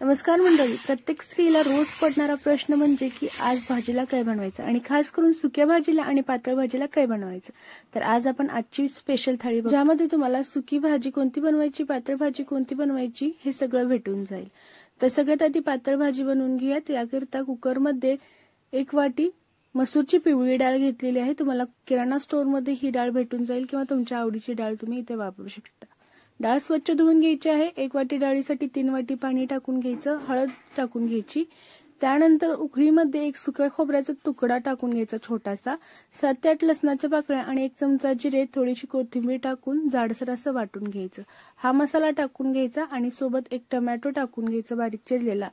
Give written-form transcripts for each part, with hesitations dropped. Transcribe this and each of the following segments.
नमस्कार मंडळी, प्रत्येक स्त्रीला रोज पडणारा प्रश्न म्हणजे की आज भाजीला काय बनवायचं आणि खास करून सुक्या भाजीला आणि पातळ भाजीला काय बनवायचं। तर आज आपण आजची स्पेशल थाळी ज्यामध्ये तुम्हाला सुकी भाजी कोणती बनवायची, पातळ भाजी कोणती बनवायची हे सगळं भेटून जाईल। तर सगळ्यात आधी पातळ भाजी बनवून घेऊयात। याकरिता कुकरमध्ये 1 वाटी मसूरची पिवळी डाळ घेतलेली आहे। तुम्हाला किराणा स्टोअरमध्ये ही डाळ भेटून जाईल किंवा तुमच्या आवडीची डाळ तुम्ही इथे वापरू शकता। डाळ स्वच्छ धुवून घ्यायची आहे। 1 वाटी डाळीसाठी 3 वाटी पाणी टाकून घ्यायचं, हळद टाकून घ्यायची। त्यानंतर उकळीमध्ये 1 सुक्या खोबऱ्याचा तुकडा टाकून घ्यायचा छोटासा, 7 ते 8 लसणाच्या पाकळ्या आणि 1 चमचा जिरे, थोडीशी कोथिंबीर टाकून जाडसर असं वाटून घ्यायचं। हा मसाला टाकून घ्यायचा आणि सोबत 1 टोमॅटो टाकून घ्यायचा बारीक चिरलेला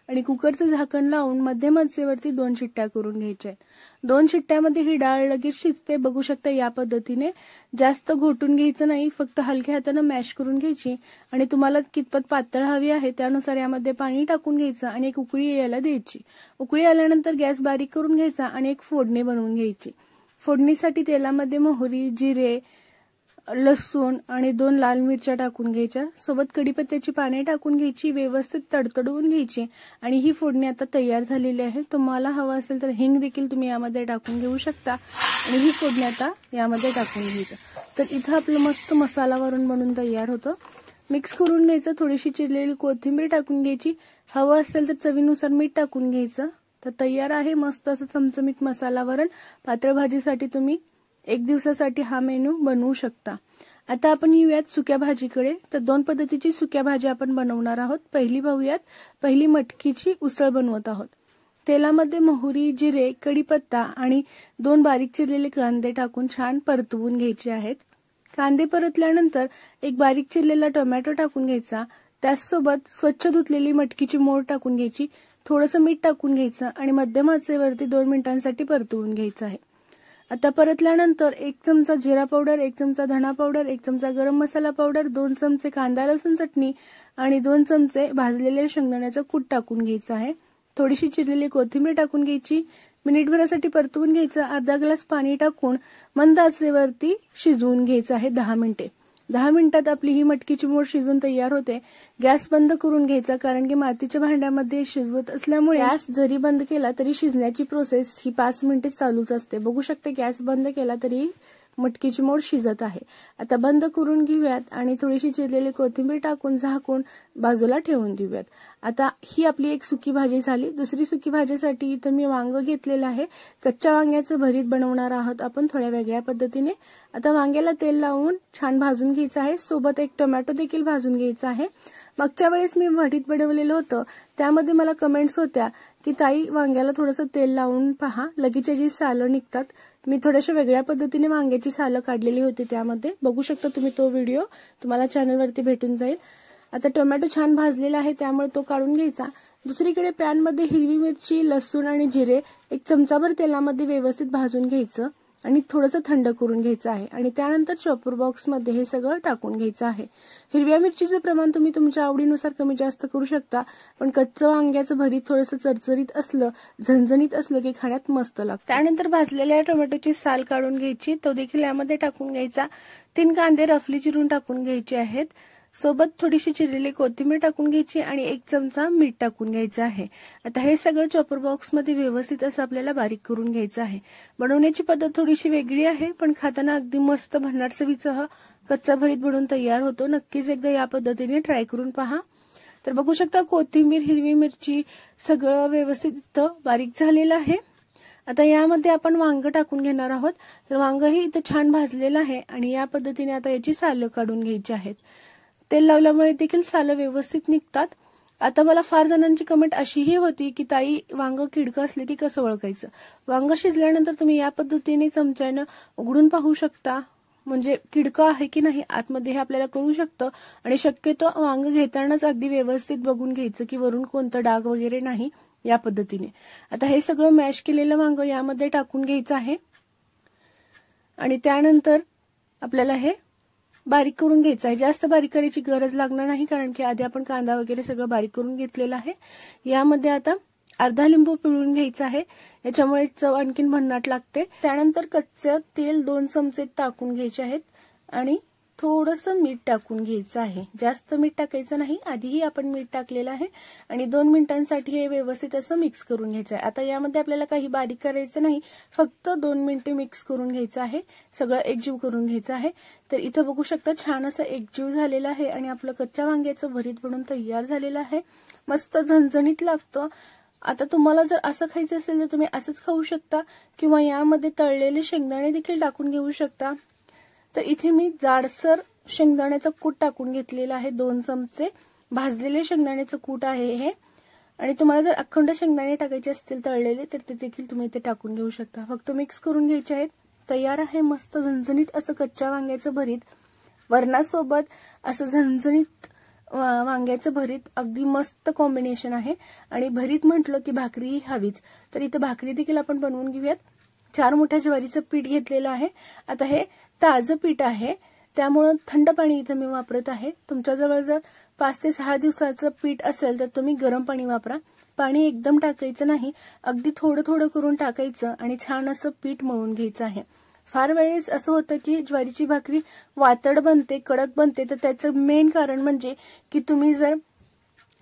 आणि कुकरचं झाकण लावून मध्यम आचेवरती 2 शिट्ट्या करून घ्यायच्या आहेत। 2 शिट्ट्यामध्ये ही डाळ लगेच शिजते, बघू शकता या पद्धतीने। जास्त घोटून घ्यायचं नाही, फक्त हलक्या हाताने मॅश करून घ्यायची आणि तुम्हाला कितपत पातळ हवी आहे त्यानुसार यामध्ये पाणी टाकून घ्यायचं आणि 1 उकळी यायला द्यायची। उकळी आल्यानंतर गॅस बारीक करून घ्यायचा आणि 1 फोडणी बनवून घ्यायची। फोडणीसाठी तेलामध्ये मोहरी, जिरे, लसूण आणि 2 लाल मिरच्या टाकून घ्यायच्या, सोबत कढीपत्त्याची पाने टाकून घ्यायची, व्यवस्थित तडतडवून घ्यायची आणि ही फोडणी आता तयार झालेली आहे। तुम्हाला हवा असेल तर हिंग देखील तुम्ही यामध्ये टाकून घेऊ शकता आणि ही फोडणी आता यामध्ये टाकून घ्यायचं। तर इथं आपलं मस्त मसाला वरण बनून तयार होतं। मिक्स करून घ्यायचं, थोडीशी चिरलेली कोथिंबीर टाकून घ्यायची, हवं असेल तर चवीनुसार मीठ टाकून घ्यायचं। तर तयार आहे मस्त असं चमचमीत मसाला वरण। पातळ भाजीसाठी तुम्ही 1 दिवसासाठी हा मेनू बनवू शकता। आता आपण येऊयात सुक्या भाजीकडे। तर 2 पद्धतीची सुक्या भाजी आपण बनवणार आहोत। पहिली पाहूयात, पहिली मटकीची उसळ बनवत आहोत। तेलामध्ये मोहरी, जिरे, कढीपत्ता आणि 2 बारीक चिरलेले कांदे टाकून छान परतवून घ्यायचे आहेत। कांदे परतल्यानंतर 1 बारीक चिरलेला टोमॅटो टाकून घ्यायचा, त्याचसोबत स्वच्छ धुतलेली मटकीची मोड टाकून घ्यायची, थोडंसं मीठ टाकून घ्यायचं आणि मध्यम आचेवरती 2 मिनिटांसाठी परतवून घ्यायचं आहे। आता परतल्यानंतर 1 चमचा जिरा पावडर, 1 चमचा धना पावडर, 1 चमचा गरम मसाला पावडर, 2 चमचे कांदा लसूण चटणी आणि 2 चमचे भाजलेले शेंगदाण्याचं कूट टाकून घ्यायचं आहे। थोडीशी चिरलेली कोथिंबीर टाकून घ्यायची, मिनिटभरासाठी परतवून घ्यायचं। अर्धा ग्लास पाणी टाकून मंद आचेवरती शिजवून घ्यायचं आहे 10 मिनिटे। 10 मिनिटात आपली ही मटकीची मोड शिजून तयार होते। गॅस बंद करून घ्यायचा, कारण की मातीच्या भांड्यामध्ये शिजवत असल्यामुळे गॅस जरी बंद केला तरी शिजण्याची प्रोसेस ही 5 मिनिटे चालूच असते। बघू शकते गॅस बंद केला तरी मटकीची मोड शिजत आहे। आता बंद करून घेऊयात आणि थोडीशी चिरलेली कोथिंबीर टाकून झाकून बाजूला ठेवून देऊयात। आता ही आपली एक सुकी भाजी झाली। दुसरी सुकी भाजीसाठी इथं मी वांग घेतलेलं आहे। कच्च्या वांग्याचं भरीत बनवणार आहोत आपण थोड्या वेगळ्या पद्धतीने। आता वांग्याला तेल लावून छान भाजून घ्यायचं आहे, सोबत 1 टोमॅटो देखील भाजून घ्यायचा आहे। मागच्या वेळेस मी भरीत बनवलेलं होतं, त्यामध्ये मला कमेंट्स होत्या की ताई वांग्याला थोडंसं तेल लावून पहा, लगेच जी सालं निघतात। मी थोड्याशा वेगळ्या पद्धतीने वांग्याची सालं काढलेली होती त्यामध्ये, बघू शकता तुम्ही तो व्हिडिओ, तुम्हाला चॅनलवरती भेटून जाईल। आता टोमॅटो छान भाजलेला आहे त्यामुळे तो काढून घ्यायचा। दुसरीकडे पॅनमध्ये हिरवी मिरची, लसूण आणि जिरे 1 चमचाभर तेलामध्ये व्यवस्थित भाजून घ्यायचं आणि थोडंसं थंड करून घ्यायचं आहे आणि त्यानंतर चॉपर बॉक्समध्ये हे सगळं टाकून घ्यायचं आहे। हिरव्या मिरचीचं प्रमाण तुम्ही तुमच्या आवडीनुसार कमी जास्त करू शकता, पण कच्चं वांग्याचं भरीत थोडंसं चरचरीत असलं, झणझणीत असलं की खाण्यात मस्त लागतं। त्यानंतर भाजलेल्या टोमॅटोची साल काढून घ्यायची, तो देखील यामध्ये टाकून घ्यायचा। 3 कांदे रफली चिरून टाकून घ्यायचे आहेत, सोबत थोडीशी चिरलेली कोथिंबीर टाकून घ्यायची आणि 1 चमचा मीठ टाकून घ्यायचं आहे। आता हे सगळं चॉपर बॉक्समध्ये व्यवस्थित असं आपल्याला बारीक करून घ्यायचं आहे। बनवण्याची पद्धत थोडीशी वेगळी आहे, पण खाताना अगदी मस्त भन्नाट चवीचा हा कच्चा भरीत बनवून तयार होतो। नक्कीच एकदा या पद्धतीने ट्राय करून पहा। तर बघू शकता कोथिंबीर, हिरवी मिरची सगळं व्यवस्थित बारीक झालेलं आहे। आता यामध्ये आपण वांग टाकून घेणार आहोत। तर वांगही इथं छान भाजलेलं आहे आणि या पद्धतीने आता याची सालं काढून घ्यायची आहेत। तेल लावल्यामुळे देखील सालं व्यवस्थित निघतात। आता मला फार जणांची कमेंट अशीही होती की ताई वांग किडकं असले की कसं ओळखायचं। वांग शिजल्यानंतर तुम्ही या पद्धतीने चमच्यानं उघडून पाहू शकता, म्हणजे किडकं आहे की नाही आतमध्ये हे आपल्याला कळू शकतं। आणि शक्यतो वांग घेतानाच अगदी व्यवस्थित बघून घ्यायचं की वरून कोणतं डाग वगैरे नाही, या पद्धतीने। आता हे सगळं मॅश केलेलं वांग यामध्ये टाकून घ्यायचं आहे आणि त्यानंतर आपल्याला हे बारीक करून घ्यायचं आहे। जास्त बारीक करायची गरज लागणार नाही, कारण की आधी आपण कांदा वगैरे सगळं बारीक करून घेतलेलं आहे। यामध्ये आता अर्धा लिंबू पिळून घ्यायचा आहे, याच्यामुळे चव आणखीन भन्नाट लागते। त्यानंतर कच्चं तेल 2 चमचे टाकून घ्यायचे आहेत आणि थोडंसं मीठ टाकून घ्यायचं आहे, जास्त मीठ टाकायचं नाही, आधीही आपण मीठ टाकलेलं आहे आणि 2 मिनिटांसाठी हे व्यवस्थित असं मिक्स करून घ्यायचं आहे। आता यामध्ये आपल्याला काही बारीक करायचं नाही, फक्त 2 मिनिटे मिक्स करून घ्यायचं आहे, सगळं एकजीव करून घ्यायचं आहे। तर इथं बघू शकता छान असं एकजीव झालेलं आहे आणि आपलं कच्च्या वांग्याचं भरीत बनून तयार झालेलं आहे। मस्त झणझणीत लागतं। आता तुम्हाला जर असं खायचं असेल तर तुम्ही असंच खाऊ शकता किंवा यामध्ये तळलेले शेंगदाणे देखील टाकून घेऊ शकता। तर इथे मी जाडसर शेंगदाण्याचं कूट टाकून घेतलेलं आहे, 2 चमचे भाजलेले शेंगदाण्याचं कूट आहे हे। आणि तुम्हाला जर अखंड शेंगदाणे टाकायचे असतील तळलेले तर ते देखील तुम्ही इथे टाकून घेऊ शकता। फक्त मिक्स करून घ्यायचे आहेत। तयार आहे मस्त झणझणीत असं कच्च्या वांग्याचं भरीत। वरणासोबत असं झणझणीत वांग्याचं भरीत अगदी मस्त कॉम्बिनेशन आहे आणि भरीत म्हटलं की भाकरी हवीच। तर इथे भाकरी देखील आपण बनवून घेऊयात। 4 मोठ्या ज्वारीचं पीठ घेतलेलं आहे। आता हे ताजं पीठ आहे त्यामुळे थंड पाणी इथे मी वापरत आहे। तुमच्याजवळ जर 5 ते 6 दिवसाचं पीठ असेल तर तुम्ही गरम पाणी वापरा। पाणी एकदम टाकायचं नाही, अगदी थोडं थोडं करून टाकायचं आणि छान असं पीठ मळून घ्यायचं आहे। फार वेळेस असं होतं की ज्वारीची भाकरी वातड बनते, कडक बनते, तर त्याचं मेन कारण म्हणजे की तुम्ही जर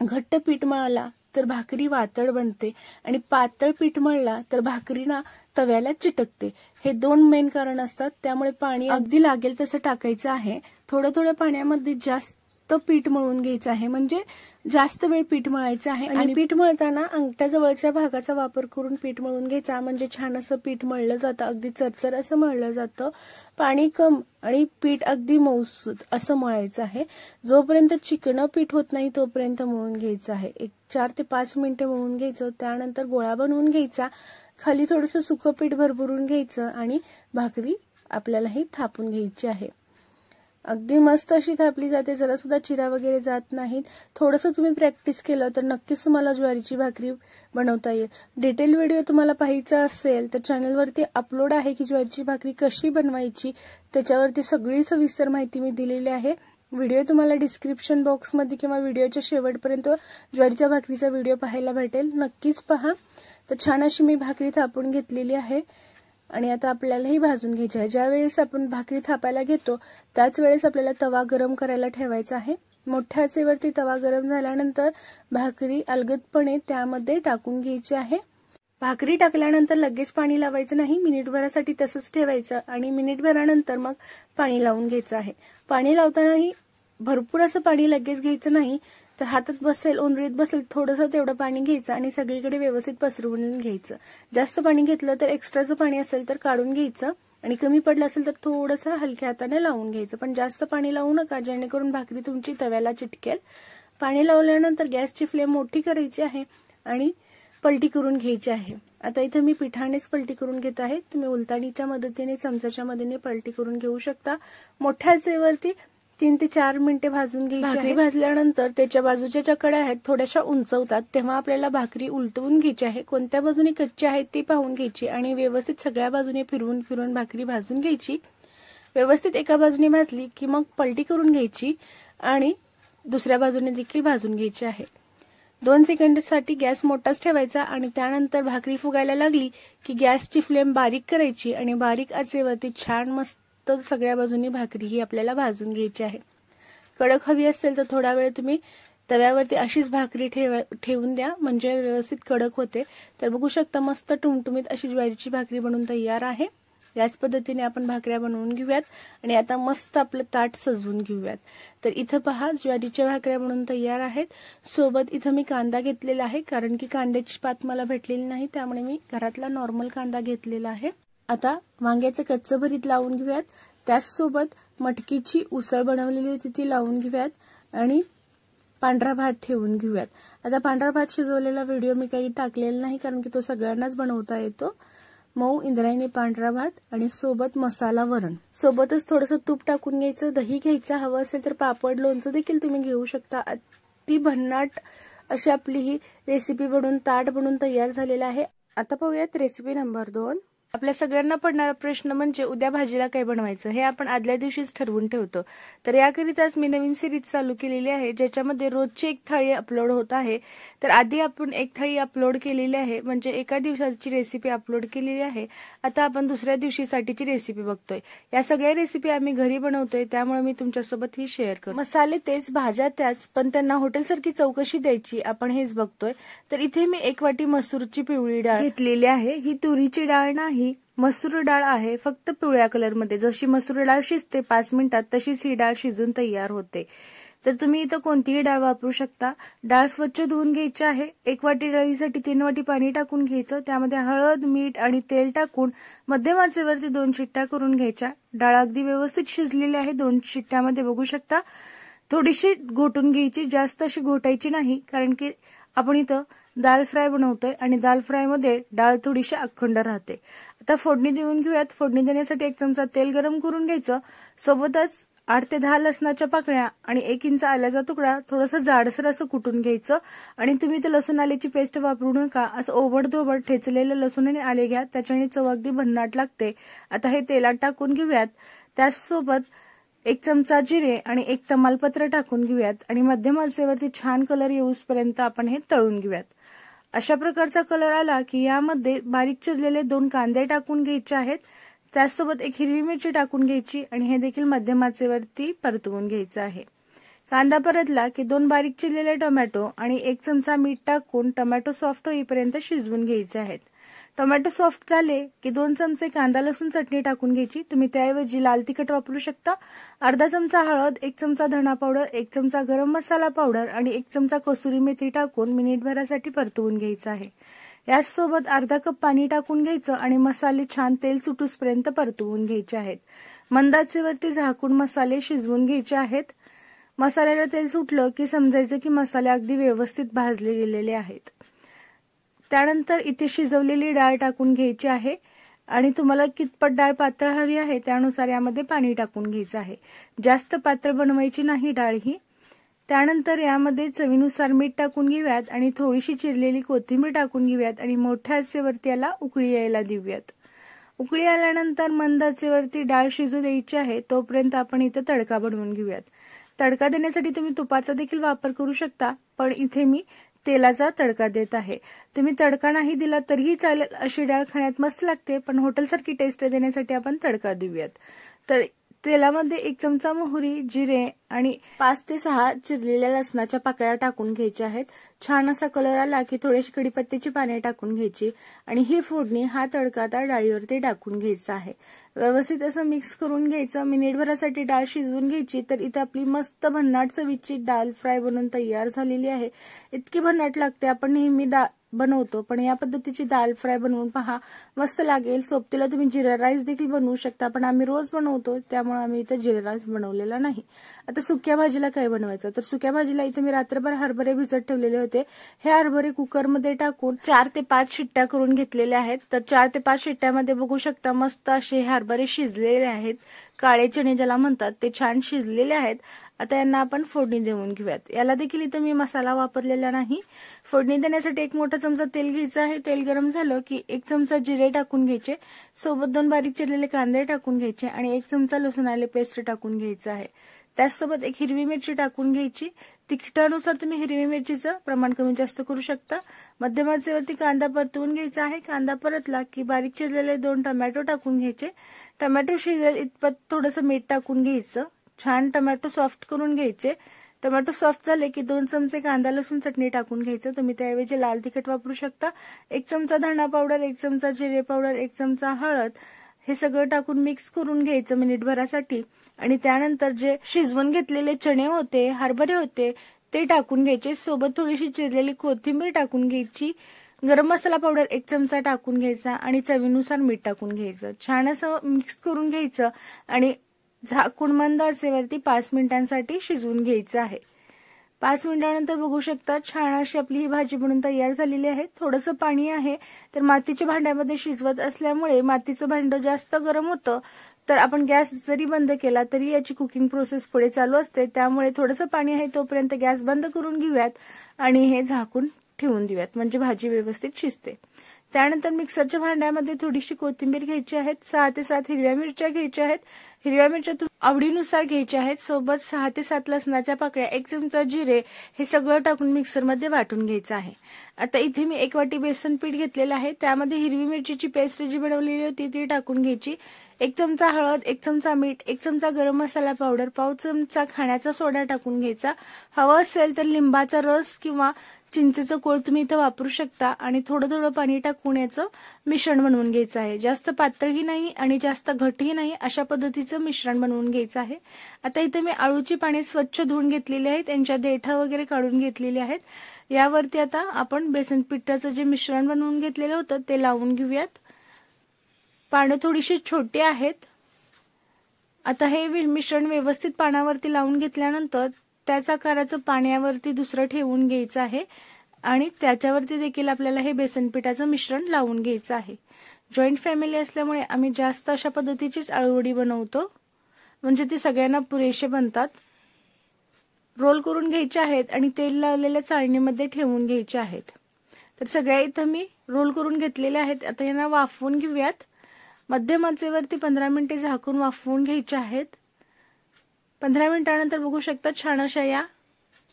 घट्ट पीठ मळला तर भाकरी वातड बनते आणि पातळ पीठ मळला तर भाकरी ना तव्याला चिटकते। हे 2 मेन कारण असतात। त्यामुळे पाणी अगदी लागेल तसं टाकायचं आहे। थोडं थोडं पाण्यामध्ये जास्त पीठ मळून घ्यायचं आहे, म्हणजे जास्त वेळ पीठ मळायचं आहे। आणि पीठ मळताना अंगठ्याजवळच्या भागाचा वापर करून पीठ मळून घ्यायचा, म्हणजे छान असं पीठ मळलं जातं, अगदी चरचर असं मळलं जातं। पाणी कम आणि पीठ अगदी मऊसूत असं मळायचं आहे। जोपर्यंत चिकनं पीठ होत नाही तोपर्यंत मळून घ्यायचं आहे। 4 ते 5 मिनिटे मळून घ्यायचं। त्यानंतर गोळा बनवून घ्यायचा, खाली थोडंसं सुकं पीठ भरभरून घ्यायचं आणि भाकरी आपल्याला ही थापून घ्यायची आहे। अगदी मस्त अशी थापली जाते, जरा सुद्धा चिरा वगैरे जात नाहीत। थोडंसं तुम्ही प्रॅक्टिस केलं तर नक्कीच तुम्हाला ज्वारीची भाकरी बनवता येईल। डिटेल व्हिडिओ तुम्हाला पाहायचा असेल तर चॅनलवरती अपलोड आहे की ज्वारीची भाकरी कशी बनवायची, त्याच्यावरती सगळी सविस्तर माहिती मी दिलेली आहे। व्हिडिओ तुम्हाला डिस्क्रिप्शन बॉक्समध्ये किंवा व्हिडिओच्या शेवटपर्यंत ज्वारीच्या भाकरीचा व्हिडिओ पाहायला भेटेल, नक्कीच पहा। तर छान अशी मी भाकरी थापून घेतलेली आहे आणि आता आपल्याला ही भाजून घ्यायची आहे। ज्या वेळेस आपण भाकरी थापायला घेतो त्याच वेळेस आपल्याला तवा गरम करायला ठेवायचा आहे। मोठ्या आचेवरती तवा गरम झाल्यानंतर भाकरी अलगदपणे त्यामध्ये टाकून घ्यायची आहे। भाकरी टाकल्यानंतर लगेच पाणी लावायचं नाही, मिनिटभरासाठी तसंच ठेवायचं आणि मिनिटभरानंतर मग पाणी लावून घ्यायचं आहे। पाणी लावतानाही भरपूर असं पाणी लगेच घ्यायचं नाही, तर हातात बसेल, ओंजळीत बसेल तेवढं पाणी घ्यायचं आणि सगळीकडे व्यवस्थित पसरवून घ्यायचं। जास्त पाणी घेतलं तर एक्स्ट्राचं पाणी असेल तर काढून घ्यायचं आणि कमी पडलं असेल तर थोडंसं हलक्या हाताने लावून घ्यायचं, पण जास्त पाणी लावू नका जेणेकरून भाकरी तुमची तव्याला चिटकेल। पाणी लावल्यानंतर गॅसची फ्लेम मोठी करायची आहे आणि पलटी करून घ्यायची आहे। आता इथे मी पिठानेच पलटी करून घेत आहे, तुम्ही उलताणीच्या मदतीने चमच्याच्या मदतीने पलटी करून घेऊ शकता। मोठ्या आचेवरती 3 ते 4 मिनिटे भाजून घ्यायची। भाकरी भाजल्यानंतर त्याच्या बाजूच्या ज्या कड्या आहेत थोड्याशा उंचवतात, तेव्हा आपल्याला भाकरी उलटवून घ्यायची आहे। कोणत्या बाजूने कच्ची आहे ती पाहून घ्यायची आणि व्यवस्थित सगळ्या बाजूने फिरवून फिरवून भाकरी भाजून घ्यायची। व्यवस्थित एका बाजूने भाजली की मग पलटी करून घ्यायची आणि दुसऱ्या बाजूने देखील भाजून घ्यायची आहे। 2 सेकंदासाठी गॅस मोठाच ठेवायचा आणि त्यानंतर भाकरी फुगायला लागली की गॅसची फ्लेम बारीक करायची आणि बारीक आचेवरती छान मस्त सगळ्या बाजूनी भाकरी ही आपल्याला भाजून घ्यायची आहे। कडक हवी असेल तर थोडा वेळ तुम्ही तव्यावरती अशीच भाकरी ठेवून द्या, म्हणजे व्यवस्थित कडक होते। तर बघू शकता मस्त टुमटुमीत अशी ज्वारीची भाकरी बनवून तयार आहे। याच पद्धतीने आपण भाकऱ्या बनवून घेऊयात आणि आता मस्त आपलं ताट सजवून घेऊयात। तर इथं पहा ज्वारीच्या भाकऱ्या बनवून तयार आहेत। सोबत इथं मी कांदा घेतलेला आहे, कारण की कांद्याची पात मला भेटलेली नाही, त्यामुळे मी घरातला नॉर्मल कांदा घेतलेला आहे। आता वांग्याचं कच्चं भरीत लावून घेऊयात, त्याचसोबत मटकीची उसळ बनवलेली होती ती लावून घेऊयात आणि पांढरा भात ठेवून घेऊयात। आता पांढरा भात शिजवलेला व्हिडिओ मी काही टाकलेला नाही, कारण की तो सगळ्यांनाच बनवता येतो। मऊ इंद्रायणी पांढरा भात आणि सोबत मसाला वरण, सोबतच थोडंसं तूप टाकून घ्यायचं, दही घ्यायचं, हवं असेल तर पापड लोणचं देखील तुम्ही घेऊ शकता। अति भन्नाट अशी आपली ही रेसिपी बनवून ताट बनवून तयार झालेला आहे। आता पाहूयात रेसिपी नंबर 2। आपल्या सगळ्यांना पडणारा प्रश्न म्हणजे उद्या भाजीला काय बनवायचं हे आपण आदल्या दिवशीच ठरवून ठेवतो. तर याकरिताच मी नवीन सिरीज चालू केलेली आहे, ज्याच्यामध्ये रोजची एक थाळी अपलोड होत आहे. तर आधी आपण एक थाळी अपलोड केलेली आहे, म्हणजे एका दिवसाची रेसिपी अपलोड केलेली आहे. आता आपण दुसऱ्या दिवशीसाठीची रेसिपी बघतोय. या सगळ्या रेसिपी आम्ही घरी बनवतोय, त्यामुळे मी तुमच्यासोबत ही शेअर करतो. मसाले तेच, भाज्या त्याच, पण त्यांना हॉटेलसारखी चव कशी द्यायची आपण हेच बघतोय. तर इथे मी 1 वाटी मसूरची पिवळी डाळ घेतलेली आहे. ही तुरीची डाळ नाही, मसूर डाळ आहे, फक्त पिवळ्या कलरमध्ये. जशी मसूर डाळ शिजते 5 मिनिटात, तशीच ही डाळ शिजून तयार होते. तर तुम्ही इथं कोणतीही डाळ वापरू शकता. डाळ स्वच्छ धुवून घ्यायची आहे. 1 वाटी डाळीसाठी 3 वाटी पाणी टाकून घ्यायचं. त्यामध्ये हळद, मीठ आणि तेल टाकून मध्यम आचेवरती 2 शिट्ट्या करून घ्यायच्या. डाळ अगदी व्यवस्थित शिजलेली आहे. 2 शिट्ट्यामध्ये बघू शकता. थोडीशी घोटून घ्यायची, जास्त अशी घोटायची नाही, कारण की आपण इथं दाल फ्राय बनवतोय आणि दाल फ्राय मध्ये डाळ थोडीशी अखंड राहते. आता फोडणी देऊन घेऊयात. फोडणी देण्यासाठी 1 चमचा तेल गरम करून घ्यायचं. सोबतच 8 ते 10 लसणाच्या पाकळ्या आणि 1 इंच आल्याचा तुकडा थोडंसं जाडसर असं कुटून घ्यायचं. आणि तुम्ही इथं लसूण आल्याची पेस्ट वापरू नका. असं ओबडधोबड ठेचलेलं लसूण आणि आले घ्या, त्याच्याने चव अगदी भन्नाट लागते. आता हे तेलात टाकून घेऊयात. त्याचसोबत 1 चमचा जिरे आणि 1 तमालपत्र टाकून घेऊयात आणि मध्यम आचेवरती छान कलर येऊसपर्यंत आपण हे तळून घेऊयात. अशा प्रकारचा कलर आला की यामध्ये बारीक चिरलेले 2 कांदे टाकून घ्यायचे आहेत. त्याचसोबत 1 हिरवी मिरची टाकून घ्यायची आणि हे देखील मध्यम आचेवरती परतवून घ्यायचं आहे. कांदा परतला की 2 बारीक चिरलेले टोमॅटो आणि 1 चमचा मीठ टाकून टोमॅटो सॉफ्ट होईपर्यंत शिजवून घ्यायचे आहेत. टोमॅटो सॉफ्ट झाले की 2 चमचे कांदा लसूण चटणी टाकून घ्यायची. तुम्ही त्याऐवजी लाल तिखट वापरू शकता. अर्धा चमचा हळद, 1 चमचा धना पावडर, 1 चमचा गरम मसाला पावडर आणि 1 चमचा कसुरी मेथी टाकून मिनिटभरासाठी परतवून घ्यायचं आहे. याचसोबत अर्धा कप पाणी टाकून घ्यायचं आणि मसाले छान तेल सुटूसपर्यंत परतवून घ्यायचे आहेत. मंद आचेवरती झाकून मसाले शिजवून घ्यायचे आहेत. मसाल्याला तेल सुटलं की समजायचं की मसाले अगदी व्यवस्थित भाजले गेलेले आहेत. त्यानंतर इथे शिजवलेली डाळ टाकून घ्यायची आहे आणि तुम्हाला कितपत डाळ पातळ हवी आहे त्यानुसार यामध्ये पाणी टाकून घ्यायचं आहे. जास्त पातळ बनवायची नाही डाळ ही. त्यानंतर यामध्ये चवीनुसार मीठ टाकून घेऊयात आणि थोडीशी चिरलेली कोथिंबीर टाकून घेऊयात आणि मोठ्या आचेवरती याला उकळी यायला देऊयात. उकळी आल्यानंतर मंद आचेवरती डाळ शिजू द्यायची आहे. तोपर्यंत आपण इथे तडका बनवून घेऊयात. तडका देण्यासाठी तुम्ही तुपाचा देखील वापर करू शकता, पण इथे मी तेलाचा तडका देत आहे. तुम्ही तडका नाही दिला तरीही चालेल, अशी डाळ खाण्यात मस्त लागते, पण हॉटेलसारखी टेस्ट देण्यासाठी आपण तडका देऊयात. तर तेलामध्ये 1 चमचा मोहरी, जिरे आणि 5 ते 6 चिरलेल्या लसणाच्या पाकळ्या टाकून घ्यायच्या आहेत. छान असा कलर आला की थोडीशी कढीपत्त्याची पाने टाकून घ्यायची आणि ही फोडणी, हा तडका त्या डाळीवरती टाकून घ्यायचा आहे. व्यवस्थित असं मिक्स करून घ्यायचं. मिनिटभरासाठी डाळ शिजवून घ्यायची. तर इथे आपली मस्त भन्नाट चवीची दाल फ्राय बनवून तयार झालेली आहे. इतकी भन्नाट लागते. आपण नेहमी बनवतो, पण या पद्धतीची दाल फ्राय बनवून पहा, मस्त लागेल. सोबतीला तुम्ही जिरा राईस देखील बनवू शकता, पण आम्ही रोज बनवतो त्यामुळे आम्ही इथे जिरा राईस बनवलेला नाही. आता सुक्या भाजीला काय बनवायचं, तर सुक्या भाजीला इथे मी रात्रभर हरभरे भिजत ठेवलेले होते. हे हरभरे कुकरमध्ये टाकून 4 ते 5 शिट्ट्या करून घेतलेल्या आहेत. तर 4 ते 5 शिट्ट्यामध्ये बघू शकता मस्त असे हरभरे शिजलेले आहेत. काळे चणे ज्याला म्हणतात ते छान शिजलेले आहेत. आता यांना आपण फोडणी देऊन घेऊयात. याला देखील इथं मी मसाला वापरलेला नाही. फोडणी देण्यासाठी 1 मोठा चमचा तेल घ्यायचं आहे. तेल गरम झालं की 1 चमचा जिरे टाकून घ्यायचे. सोबत 2 बारीक चिरलेले कांदे टाकून घ्यायचे आणि 1 चमचा लसूण आले पेस्ट टाकून घ्यायचं आहे. त्याचसोबत 1 हिरवी मिरची टाकून घ्यायची. तिखटानुसार तुम्ही हिरवी मिरचीचं प्रमाण कमी जास्त करू शकता. मध्यम आचेवरती कांदा परतवून घ्यायचा आहे. कांदा परतला की बारीक चिरलेले 2 टोमॅटो टाकून घ्यायचे. टोमॅटो शिजेल इतपत थोडंसं मीठ टाकून घ्यायचं. छान टोमॅटो सॉफ्ट करून घ्यायचे. टोमॅटो सॉफ्ट झाले की 2 चमचे कांदा लसूण चटणी टाकून घ्यायचं. तुम्ही त्याऐवजी लाल तिखट वापरू शकता. 1 चमचा धना पावडर, 1 चमचा जिरे पावडर, 1 चमचा हळद, हे सगळं टाकून मिक्स करून घ्यायचं मिनिटभरासाठी. आणि त्यानंतर जे शिजवून घेतलेले चणे होते, हरभरे होते, ते टाकून घ्यायचे. सोबत थोडीशी चिरलेली कोथिंबीर टाकून घ्यायची. गरम मसाला पावडर 1 चमचा टाकून घ्यायचा आणि चवीनुसार मीठ टाकून घ्यायचं. छान असं मिक्स करून घ्यायचं आणि झाकून मंद आचेवरती 5 मिनिटांसाठी शिजवून घ्यायचं आहे. 5 मिनिटांनंतर बघू शकता छान अशी आपली ही भाजी बनून तयार झालेली आहे. थोडंसं पाणी आहे, तर मातीच्या भांड्यामध्ये शिजवत असल्यामुळे मातीचं भांडं जास्त गरम होतं. तर आपण गॅस जरी बंद केला तरी याची कुकिंग प्रोसेस पुढे चालू असते. त्यामुळे थोडंसं पाणी आहे तोपर्यंत गॅस बंद करून घेऊयात आणि हे झाकून ठेवून देऊयात, म्हणजे भाजी व्यवस्थित शिजते. त्यानंतर मिक्सरच्या भांड्यामध्ये थोडीशी कोथिंबीर घ्यायची आहे, 6 ते 7 हिरव्या मिरच्या घ्यायच्या आहेत, हिरव्या मिरच्या आवडीनुसार घ्यायच्या आहेत, सोबत 6 ते 7 लसणाच्या पाकळ्या, 1 चमचा जिरे, हे सगळं टाकून मिक्सरमध्ये वाटून घ्यायचं आहे। आता इथे मी 1 वाटी बेसन पीठ घेतलेलं आहे, त्यामध्ये हिरवी मिरचीची पेस्ट जी बनवलेली होती ती टाकून घ्यायची, 1 चमचा हळद, 1 चमचा मीठ, 1 चमचा गरम मसाला पावडर, पाव चमचा खाण्याचा सोडा टाकून घ्यायचा। हवं असेल तर लिंबाचा रस किंवा चिंचेचं कोळ तुम्ही इथं वापरू शकता आणि थोडं थोडं पाणी टाकून याचं मिश्रण बनवून घ्यायचं आहे। जास्त पातळही नाही आणि जास्त घटही नाही, अशा पद्धतीचं मिश्रण बनवून घ्यायचं आहे। आता इथे मी आळूची पाने स्वच्छ धुवून घेतलेली आहेत, त्यांच्या देठा वगैरे काढून घेतलेले आहेत। यावरती आता आपण बेसन पिठाचं जे मिश्रण बनवून घेतलेलं होतं ते लावून घेऊयात। पाने थोडीशी छोटी आहेत। आता हे मिश्रण व्यवस्थित पानावरती लावून घेतल्यानंतर त्याच आकाराचं पाण्यावरती दुसरं ठेवून घ्यायचं आहे आणि त्याच्यावरती देखील आपल्याला हे बेसन पिठाचं मिश्रण लावून घ्यायचं आहे। जॉईंट फॅमिली असल्यामुळे आम्ही जास्त अशा पद्धतीचीच आळूवडी बनवतो, म्हणजे ते सगळ्यांना पुरेसे बनतात। रोल करून घ्यायचे आहेत आणि तेल लावलेल्या चाळणीमध्ये ठेवून घ्यायचे आहेत। तर सगळ्या इथं मी रोल करून घेतलेले आहेत। आता यांना वाफवून घेऊयात। मध्यम आचेवरती 15 मिनिटे झाकून वाफवून घ्यायचे आहेत। 15 मिनिटांनंतर बघू शकता छान अशा या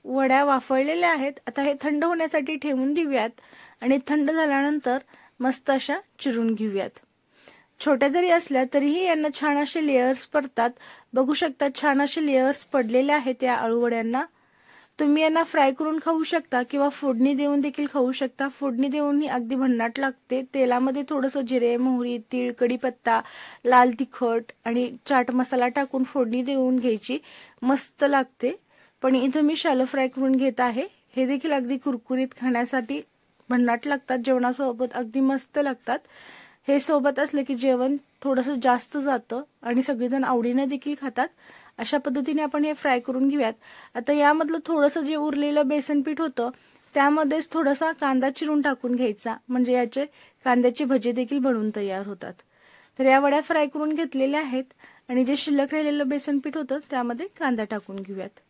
वड्या वाफळलेल्या आहेत। आता हे थंड होण्यासाठी ठेवून देऊयात आणि थंड झाल्यानंतर मस्त अशा चिरून घेऊयात। छोट्या जरी असल्या तरीही यांना छान असे लेयर्स पडतात। बघू शकता छान असे लेयर्स पडलेले आहेत या आळू वड्यांना। तुम्ही यांना फ्राय करून खाऊ शकता किंवा फोडणी देऊन देखील खाऊ शकता। फोडणी देऊन ही अगदी भन्नाट लागते। तेलामध्ये थोडंसं जिरे, मोहरी, तीळ, कढीपत्ता, लाल तिखट आणि चाट मसाला टाकून फोडणी देऊन घ्यायची, मस्त लागते। पण इथं मी शॅलो फ्राय करून घेत आहे। हे देखील अगदी कुरकुरीत खाण्यासाठी भन्नाट लागतात, जेवणासोबत अगदी मस्त लागतात। हे सोबत असले की जेवण थोडंसं जास्त जातं आणि सगळेजण आवडीने देखील खातात। अशा पद्धतीने आपण हे फ्राय करून घेऊयात। आता यामधलं थोडंसं जे उरलेलं बेसन पीठ होतं त्यामध्येच थोडासा कांदा चिरून टाकून घ्यायचा, म्हणजे याचे कांद्याचे भजे देखील बनवून तयार होतात। तर या वड्या फ्राय करून घेतलेल्या आहेत आणि जे शिल्लक राहिलेलं बेसन पीठ होतं त्यामध्ये कांदा टाकून घेऊयात।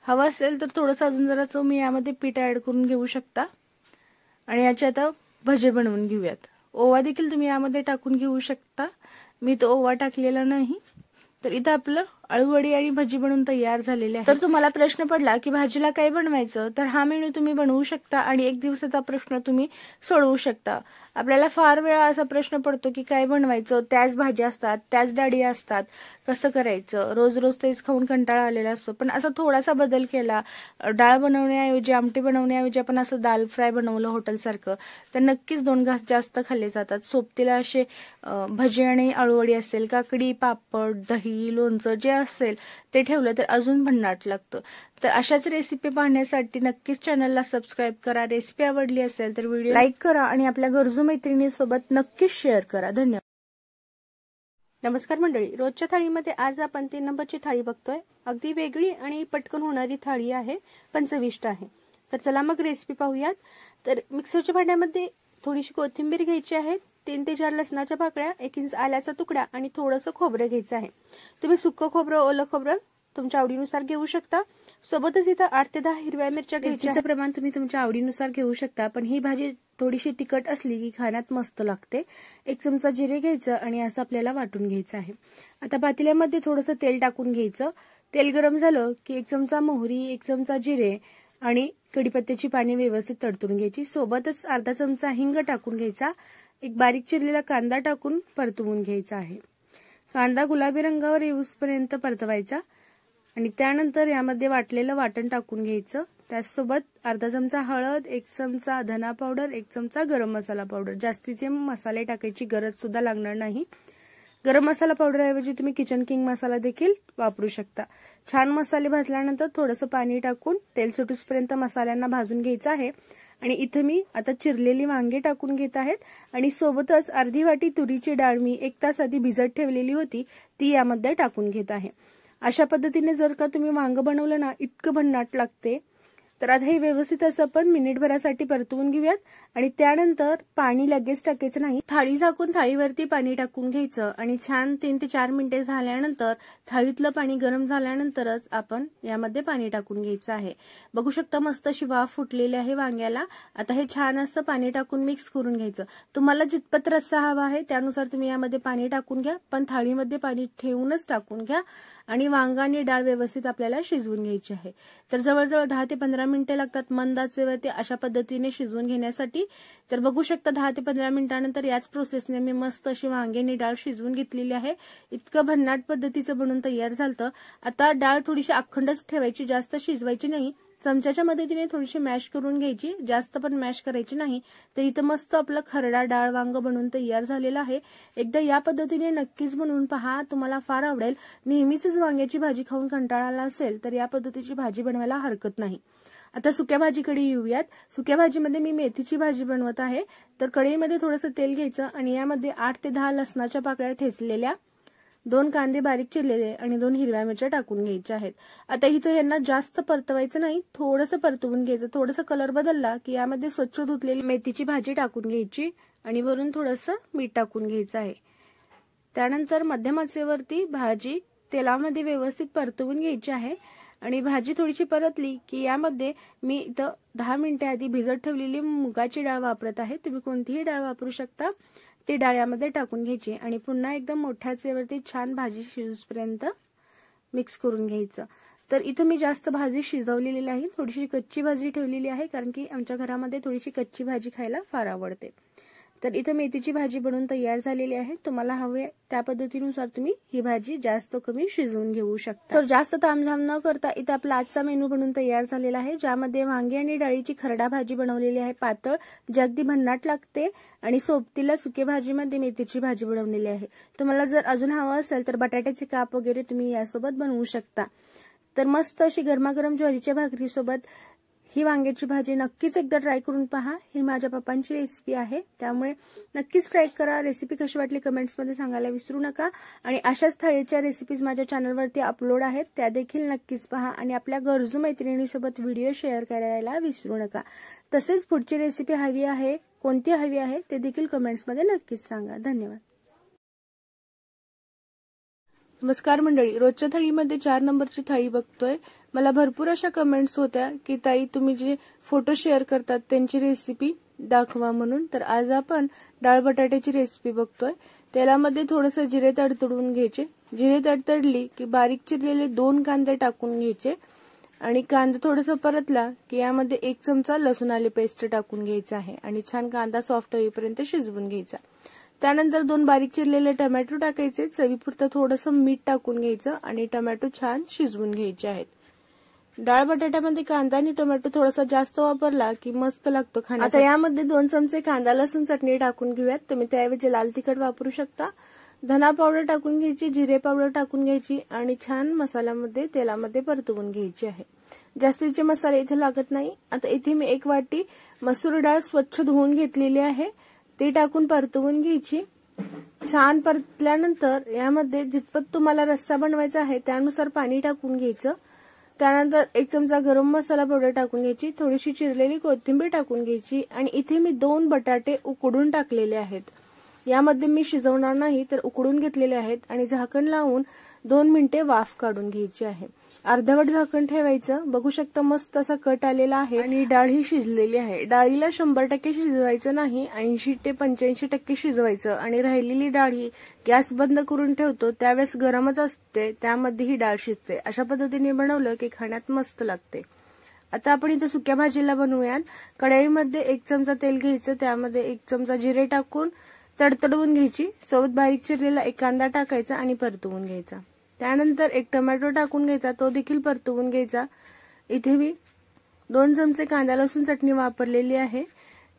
हवा असेल तर थोडंसं अजून जरा तुम्ही यामध्ये पीठ ऍड करून घेऊ शकता आणि याचे आता भजे बनवून घेऊयात। ओवा देखील तुम्ही यामध्ये टाकून घेऊ शकता, मी तो ओवा टाकलेला नाही। तर इथं आपलं आळूवडी आणि भजी बनवून तयार झालेले आहे। तर तुम्हाला प्रश्न पडला की भाजीला काय बनवायचं, तर हा मेनू तुम्ही बनवू शकता आणि 1 दिवसाचा प्रश्न तुम्ही सोडवू शकता। आपल्याला फार वेळा असा प्रश्न पडतो की काय बनवायचं, त्याच भाज्या असतात, त्याच डाळी असतात, कसं करायचं, रोज रोज तेच खाऊन कंटाळा आलेला असतो। पण असा थोडासा बदल केला, डाळ बनवण्याऐवजी, आमटी बनवण्याऐवजी आपण असं दाल फ्राय बनवलं हॉटेल सारखं, तर नक्कीच 2 घास जास्त खाल्ले जातात। सोबतीला असे भजी आणि आळूवडी असेल, काकडी, पापड, दही, लोणचं जे असेल ते ठेवलं तर अजून भन्नाट लागतं। तर अशाच रेसिपी पाहण्यासाठी नक्कीच चॅनलला सबस्क्राईब करा। रेसिपी आवडली असेल तर व्हिडिओ लाईक करा आणि आपल्या गरजू मैत्रिणींसोबत नक्कीच शेअर करा। धन्यवाद। नमस्कार मंडळी, रोजच्या थाळीमध्ये आज आपण 3 नंबरची थाळी बघतोय। अगदी वेगळी आणि पटकन होणारी थाळी आहे, पण चविष्ट आहे। तर चला मग रेसिपी पाहूयात। तर मिक्सरच्या भांड्यामध्ये थोडीशी कोथिंबीर घ्यायची आहे, 3 ते 4 लसणाच्या पाकळ्या, 1 इंच आल्याचा तुकडा आणि थोडंसं खोबरं घ्यायचं आहे। तुम्ही सुक्क खोबरं, ओलं खोबरं तुमच्या आवडीनुसार घेऊ शकता। सोबतच इथं 8 ते 10 हिरव्या मिरच्या घ्यायच्या। प्रमाण तुम्ही तुमच्या आवडीनुसार घेऊ शकता, पण ही भाजी थोडीशी तिखट असली की खाण्यात मस्त लागते। 1 चमचा जिरे घ्यायचं आणि असं आपल्याला वाटून घ्यायचं आहे। आता पातेल्यामध्ये थोडंसं तेल टाकून घ्यायचं। तेल गरम झालं की 1 चमचा मोहरी, 1 चमचा जिरे आणि कढीपत्त्याची पाने व्यवस्थित तडतून घ्यायची। सोबतच अर्धा चमचा हिंग टाकून घ्यायचा। एक बारीक चिरलेला कांदा टाकून परतवून घ्यायचा आहे। कांदा गुलाबी रंगावर येऊसपर्यंत परतवायचा आणि त्यानंतर यामध्ये वाटलेलं वाटण टाकून घ्यायचं। त्यासोबत अर्धा चमचा हळद, 1 चमचा धना पावडर, 1 चमचा गरम मसाला पावडर। जास्तीचे मसाले टाकायची गरज सुद्धा लागणार नाही। गरम मसाला पावडर ऐवजी तुम्ही किचन किंग मसाला देखील वापरू शकता। छान मसाले भाजल्यानंतर थोडंसं पाणी टाकून तेल सुटूसपर्यंत मसाल्यांना भाजून घ्यायचं आहे आणि इथे मी आता चिरलेली वांगे टाकून घेत आहेत आणि सोबतच अर्धी वाटी तुरीची डाळ मी 1 तास आधी भिजत ठेवलेली होती ती यामध्ये टाकून घेत आहे। अशा पद्धतीने जर का तुम्ही वांग बनवलं ना, इतकं भन्नाट लागते। तर आता हे व्यवस्थित असं आपण मिनिटभरासाठी परतवून घेऊयात आणि त्यानंतर पाणी लगेच टाकायचं नाही. थाळी झाकून थाळीवरती पाणी टाकून घ्यायचं आणि छान 3 ते 4 मिनिटे झाल्यानंतर थाळीतलं पाणी गरम झाल्यानंतरच आपण यामध्ये पाणी टाकून घ्यायचं आहे. बघू शकता मस्त अशी वाफ फुटलेली आहे वांग्याला. आता हे छान असं पाणी टाकून मिक्स करून घ्यायचं. तुम्हाला जितपत रस्सा हवा आहे त्यानुसार तुम्ही यामध्ये पाणी टाकून घ्या, पण थाळीमध्ये पाणी ठेवूनच टाकून घ्या आणि वांगा आणि डाळ व्यवस्थित आपल्याला शिजवून घ्यायची आहे. तर जवळजवळ 10 ते 15 मिनिटे लागतात मंद आचेवरती अशा पद्धतीने शिजवून घेण्यासाठी. तर बघू शकता 10 ते 15 मिनिटांनंतर याच प्रोसेसने मी मस्त अशी वांगी आणि डाळ शिजवून घेतलेली आहे. इतकं भन्नाट पद्धतीचं बनून तयार झालं. आता डाळ थोडीशी अखंडच ठेवायची, जास्त शिजवायची नाही. चमच्याच्या मदतीने थोडीशी मॅश करून घ्यायची, जास्त पण मॅश करायची नाही. तर इथं मस्त आपलं खरडा डाळ वांग बनवून तयार झालेलं आहे. एकदा या पद्धतीने नक्कीच बनवून पहा, तुम्हाला फार आवडेल. नेहमीच वांग्याची भाजी खाऊन कंटाळा आला असेल तर या पद्धतीची भाजी बनवायला हरकत नाही. आता सुक्या भाजीकडे येऊयात. सुक्या भाजीमध्ये मी मेथीची भाजी बनवत आहे. तर कढईमध्ये थोडंसं तेल घ्यायचं आणि यामध्ये 8 ते 10 लसणाच्या पाकळ्या ठेचलेल्या, 2 कांदे बारीक चिरलेले आणि 2 हिरव्या मिरच्या टाकून घ्यायच्या आहेत. आता इथं यांना जास्त परतवायचं नाही, थोडंसं परतवून घ्यायचं. थोडंसं कलर बदलला की यामध्ये स्वच्छ धुतलेली मेथीची भाजी टाकून घ्यायची आणि वरून थोडंसं मीठ टाकून घ्यायचं आहे. त्यानंतर मध्यम आचेवरती भाजी तेलामध्ये व्यवस्थित परतवून घ्यायची आहे आणि भाजी थोडीशी परतली की यामध्ये मी इथं 10 मिनिटे आधी भिजत ठेवलेली मुगाची डाळ वापरत आहे. तुम्ही कोणतीही डाळ वापरू शकता. ती डाळ यामध्ये टाकून घ्यायची आणि पुन्हा एकदम मोठ्या आचेवरती छान भाजी शिजूपर्यंत मिक्स करून घ्यायचं. तर इथं मी जास्त भाजी शिजवलेली नाही, थोडीशी कच्ची भाजी ठेवलेली आहे, कारण की आमच्या घरामध्ये थोडीशी कच्ची भाजी खायला फार आवडते. तर इथं मेथीची भाजी बनवून तयार झालेली आहे. तुम्हाला हवे त्या पद्धतीनुसार तुम्ही ही भाजी जास्त कमी शिजवून घेऊ शकता. तर जास्त तामझाम न करता इथं आपला आजचा मेनू बनवून तयार झालेला आहे, ज्यामध्ये वांगी आणि डाळीची खरडा भाजी बनवलेली आहे पातळ, जी अगदी भन्नाट लागते आणि सोबतीला सुकी भाजीमध्ये मेथीची भाजी बनवलेली आहे. तुम्हाला जर अजून हवं असेल तर बटाट्याचे काप वगैरे तुम्ही यासोबत बनवू शकता. तर मस्त अशी गरमागरम ज्वारीच्या भाकरीसोबत ही वांग्याची भाजी नक्कीच एकदा ट्राय करून पहा. ही माझ्या पप्पांची रेसिपी आहे, त्यामुळे नक्कीच ट्राय करा. रेसिपी कशी वाटली कमेंट्समध्ये सांगायला विसरू नका. आणि अशाच थाळीच्या रेसिपीज माझ्या चॅनलवरती अपलोड आहेत, त्या देखील नक्कीच पहा आणि आपल्या गरजू मैत्रिणींसोबत व्हिडिओ शेअर करायला विसरू नका. तसेच पुढची रेसिपी हवी आहे, कोणती हवी आहे ते देखील कमेंट्समध्ये नक्कीच सांगा. धन्यवाद. नमस्कार मंडळी, रोजच्या थाळीमध्ये 4 नंबरची थाळी बघतोय. मला भरपूर अशा कमेंट्स होत्या की ताई तुम्ही जे फोटो शेअर करतात त्यांची रेसिपी दाखवा म्हणून. तर आज आपण डाळ बटाट्याची रेसिपी बघतोय. तेलामध्ये थोडंसं जिरे तडतडून घ्यायचे. जिरे तडतडली की बारीक चिरलेले 2 कांदे टाकून घ्यायचे आणि कांदा थोडंसं परतला की यामध्ये 1 चमचा लसूण आले पेस्ट टाकून घ्यायचा आहे आणि छान कांदा सॉफ्ट होईपर्यंत शिजवून घ्यायचा. त्यानंतर 2 बारीक चिरलेले टोमॅटो टाकायचे, चवीपुरतं थोडंसं मीठ टाकून घ्यायचं आणि टोमॅटो छान शिजवून घ्यायचे आहेत. डाळ बटाट्यामध्ये कांदा आणि टोमॅटो थोडासा जास्त वापरला की मस्त लागतो खाण्यासाठी. आता यामध्ये 2 चमचे कांदा लसूण चटणी टाकून घेऊयात. तुम्ही त्याऐवजी लाल तिखट वापरू शकता. धना पावडर टाकून घ्यायची, जिरे पावडर टाकून घ्यायची आणि छान मसाल्यामध्ये तेलामध्ये परतवून घ्यायची आहे. जास्तीचे मसाले इथे लागत नाही. आता इथे मी 1 वाटी मसूर डाळ स्वच्छ धुवून घेतलेली आहे, ती टाकून परतवून घ्यायची. छान परतल्यानंतर यामध्ये जितपत तुम्हाला रस्सा बनवायचा आहे त्यानुसार पाणी टाकून घ्यायचं. त्यानंतर 1 चमचा गरम मसाला पावडर टाकून घ्यायची, थोडीशी चिरलेली कोथिंबीर टाकून घ्यायची आणि इथे मी 2 बटाटे उकडून टाकलेले आहेत. यामध्ये मी शिजवणार नाही तर उकडून घेतलेले आहेत आणि झाकण लावून 2 मिनिटे वाफ काढून घ्यायची आहे. अर्धवट झाकण ठेवायचं. बघू शकता मस्त असा कट आलेला आहे आणि डाळ ही शिजलेली आहे. डाळीला 100% शिजवायचं नाही, 80 ते 85% शिजवायचं आणि राहिलेली डाळ ही गॅस बंद करून ठेवतो त्यावेळेस गरमच असते, त्यामध्ये ही डाळ शिजते. अशा पद्धतीने बनवलं की खाण्यात मस्त लागते. आता आपण इथं सुक्या भाजीला बनवूयात. कढईमध्ये 1 चमचा तेल घ्यायचं, त्यामध्ये 1 चमचा जिरे टाकून तडतडवून घ्यायची. सोबत बारीक चिरलेला 1 कांदा टाकायचा आणि परतवून घ्यायचा. त्यानंतर 1 टोमॅटो टाकून घ्यायचा, तो देखील परतवून घ्यायचा. इथे मी 2 चमचे कांदा लसूण चटणी वापरलेली आहे.